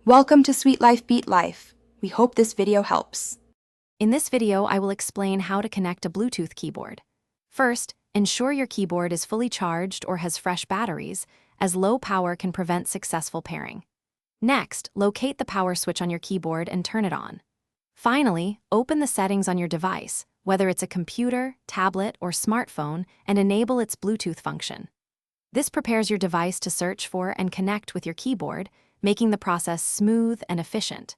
Welcome to Sweet Life Beat Life. We hope this video helps. In this video, I will explain how to connect a Bluetooth keyboard. First, ensure your keyboard is fully charged or has fresh batteries, as low power can prevent successful pairing. Next, locate the power switch on your keyboard and turn it on. Finally, open the settings on your device, whether it's a computer, tablet, or smartphone, and enable its Bluetooth function. This prepares your device to search for and connect with your keyboard, making the process smooth and efficient.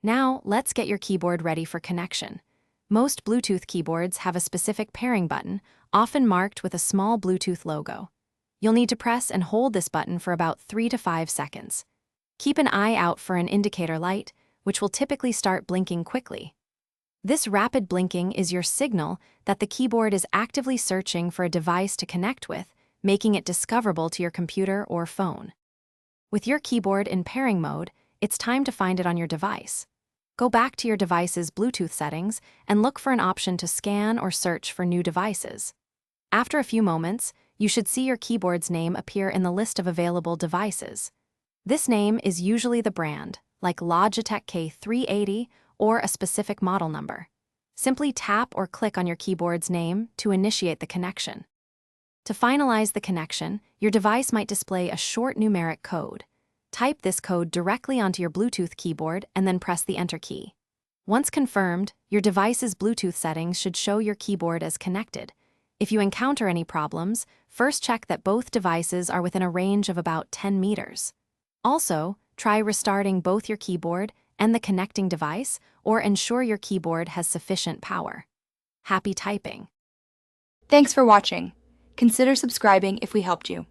Now, let's get your keyboard ready for connection. Most Bluetooth keyboards have a specific pairing button, often marked with a small Bluetooth logo. You'll need to press and hold this button for about 3 to 5 seconds. Keep an eye out for an indicator light, which will typically start blinking quickly. This rapid blinking is your signal that the keyboard is actively searching for a device to connect with, making it discoverable to your computer or phone. With your keyboard in pairing mode, it's time to find it on your device. Go back to your device's Bluetooth settings and look for an option to scan or search for new devices. After a few moments, you should see your keyboard's name appear in the list of available devices. This name is usually the brand, like Logitech K380 or a specific model number. Simply tap or click on your keyboard's name to initiate the connection. To finalize the connection, your device might display a short numeric code. Type this code directly onto your Bluetooth keyboard and then press the Enter key. Once confirmed, your device's Bluetooth settings should show your keyboard as connected. If you encounter any problems, first check that both devices are within a range of about 10 meters. Also, try restarting both your keyboard and the connecting device, or ensure your keyboard has sufficient power. Happy typing! Thanks for watching. Consider subscribing if we helped you.